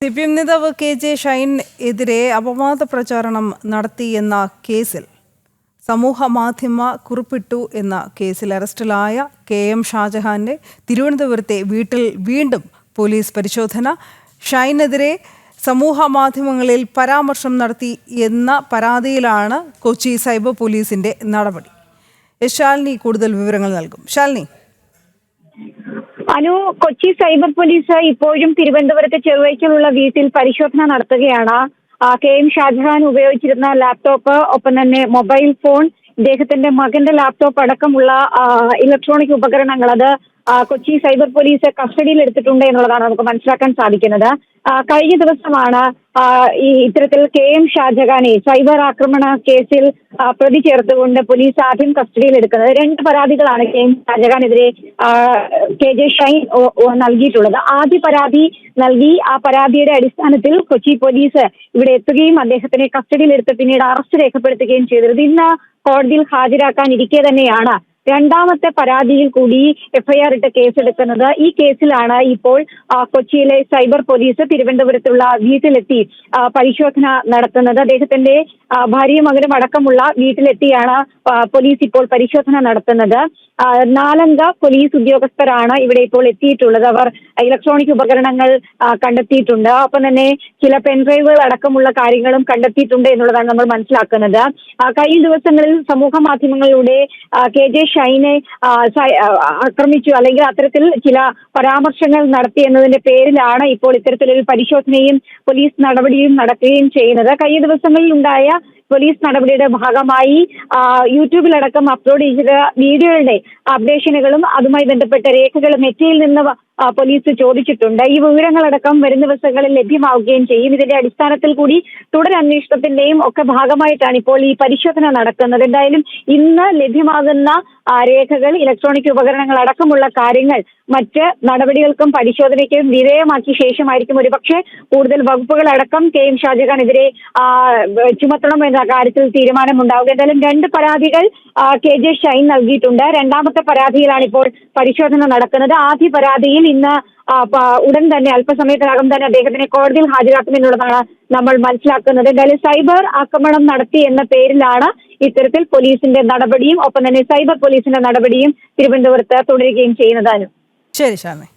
CPM നേതാവ് KJ Shine എതിരെ അപവാദ പ്രചാരണം നടത്തിയെന്ന കേസിൽ സമൂഹ മാധ്യമ കുറിപ്പിട്ടു എന്ന കേസിൽ അറസ്റ്റിലായ KM ഷാജഹാന്റെ തിരുവനന്തപുരത്തെ വീട്ടിൽ വീണ്ടും പോലീസ് പരിശോധന. ഷൈനെതിരെ സമൂഹ മാധ്യമങ്ങളിൽ പരാമർശം നടത്തി എന്ന പരാതിയിലാണ് കൊച്ചി സൈബർ പോലീസിന്റെ നടപടി. ശാലിനി കൂടുതൽ വിവരങ്ങൾ നൽകും. ശാലിനി. കൊച്ചി സൈബർ പോലീസ് ഇപ്പോഴും തിരുവനന്തപുരത്തെ ചെറുവയ്ക്കലുള്ള വീട്ടിൽ പരിശോധന നടത്തുകയാണ്. KM ഷാജഹാൻ ഉപയോഗിച്ചിരുന്ന ലാപ്ടോപ്പ്, ഒപ്പം തന്നെ മൊബൈൽ ഫോൺ, ഇദ്ദേഹത്തിന്റെ മകന്റെ ലാപ്ടോപ്പ് അടക്കമുള്ള ഇലക്ട്രോണിക് ഉപകരണങ്ങൾ അത് കൊച്ചി സൈബർ പോലീസ് കസ്റ്റഡിയിൽ എടുത്തിട്ടുണ്ട് എന്നുള്ളതാണ് നമുക്ക് മനസ്സിലാക്കാൻ സാധിക്കുന്നത്. കഴിഞ്ഞ ദിവസമാണ് ഇത്തരത്തിൽ KM ഷാജഹാനെ സൈബർ ആക്രമണ കേസിൽ പ്രതി ചേർത്തുകൊണ്ട് പോലീസ് ആദ്യം കസ്റ്റഡിയിൽ എടുക്കുന്നത്. 2 പരാതികളാണ് KM ഷാജഹാനെതിരെ KJ ഷൈൻ നൽകിയിട്ടുള്ളത്. ആദ്യ പരാതി നൽകി ആ പരാതിയുടെ അടിസ്ഥാനത്തിൽ കൊച്ചി പോലീസ് ഇവിടെ എത്തുകയും അദ്ദേഹത്തിനെ കസ്റ്റഡിയിൽ എടുത്ത് പിന്നീട് അറസ്റ്റ് രേഖപ്പെടുത്തുകയും ചെയ്തിരുന്നത്. ഇന്ന് കോടതിയിൽ ഹാജരാക്കാനിരിക്കെ തന്നെയാണ് രണ്ടാമത്തെ പരാതിയിൽ കൂടി FIR ഇട്ട് കേസെടുക്കുന്നത്. ഈ കേസിലാണ് ഇപ്പോൾ കൊച്ചിയിലെ സൈബർ പോലീസ് തിരുവനന്തപുരത്തുള്ള വീട്ടിലെത്തി പരിശോധന നടത്തുന്നത്. അദ്ദേഹത്തിന്റെ ഭാര്യയും മകനും അടക്കമുള്ള വീട്ടിലെത്തിയാണ് പോലീസ് ഇപ്പോൾ പരിശോധന നടത്തുന്നത്. 4 അംഗ പോലീസ് ഉദ്യോഗസ്ഥരാണ് ഇവിടെ ഇപ്പോൾ എത്തിയിട്ടുള്ളത്. അവർ ഇലക്ട്രോണിക് ഉപകരണങ്ങൾ കണ്ടെത്തിയിട്ടുണ്ട്. ഒപ്പം തന്നെ ചില പെൻഡ്രൈവുകൾ അടക്കമുള്ള കാര്യങ്ങളും കണ്ടെത്തിയിട്ടുണ്ട് എന്നുള്ളതാണ് നമ്മൾ മനസ്സിലാക്കുന്നത്. കഴിഞ്ഞ ദിവസങ്ങളിൽ സമൂഹ മാധ്യമങ്ങളിലൂടെ KJ ഷൈനെ ആക്രമിച്ചു, അല്ലെങ്കിൽ അത്തരത്തിൽ ചില പരാമർശങ്ങൾ നടത്തി എന്നതിന്റെ പേരിലാണ് ഇപ്പോൾ ഇത്തരത്തിലൊരു പരിശോധനയും പോലീസ് നടപടിയും നടക്കുകയും ചെയ്യുന്നത്. കഴിഞ്ഞ ദിവസങ്ങളിൽ ഉണ്ടായ പോലീസ് നടപടിയുടെ ഭാഗമായി യൂട്യൂബിലടക്കം അപ്ലോഡ് ചെയ്ത വീഡിയോയുടെ അപ്ഡേഷനുകളും അതുമായി ബന്ധപ്പെട്ട രേഖകളും മെറ്റയിൽ നിന്ന് പോലീസ് ചോദിച്ചിട്ടുണ്ട്. ഈ വിവരങ്ങളടക്കം വരും ദിവസങ്ങളിൽ ലഭ്യമാവുകയും ചെയ്യും. ഇതിന്റെ അടിസ്ഥാനത്തിൽ കൂടി തുടരന്വേഷണത്തിന്റെയും ഒക്കെ ഭാഗമായിട്ടാണ് ഇപ്പോൾ ഈ പരിശോധന നടക്കുന്നത്. എന്തായാലും ഇന്ന് ലഭ്യമാകുന്ന രേഖകൾ, ഇലക്ട്രോണിക് ഉപകരണങ്ങൾ അടക്കമുള്ള കാര്യങ്ങൾ മറ്റ് നടപടികൾക്കും പരിശോധനയ്ക്കും വിധേയമാക്കിയ ശേഷമായിരിക്കും ഒരുപക്ഷെ കൂടുതൽ വകുപ്പുകൾ അടക്കം KM ഷാജഹാനെതിരെ ചുമത്തണം എന്ന കാര്യത്തിൽ തീരുമാനമുണ്ടാവുക. എന്തായാലും 2 പരാതികൾ KJ ഷൈൻ നൽകിയിട്ടുണ്ട്. രണ്ടാമത്തെ പരാതിയിലാണ് ഇപ്പോൾ പരിശോധന നടക്കുന്നത്. ആദ്യ പരാതിയിൽ ഇന്ന് ഉടൻ തന്നെ അല്പസമയത്തിനകം തന്നെ അദ്ദേഹത്തിനെ കോടതിയിൽ ഹാജരാക്കുമെന്നുള്ളതാണ് നമ്മൾ മനസ്സിലാക്കുന്നത്. എന്തായാലും സൈബർ ആക്രമണം നടത്തി എന്ന പേരിലാണ് ഇത്തരത്തിൽ പോലീസിന്റെ നടപടിയും ഒപ്പം തന്നെ സൈബർ പോലീസിന്റെ നടപടിയും തിരുവനന്തപുരത്ത് തുടരുകയും ചെയ്യുന്നതാണ്. ശരി ശാലിനി.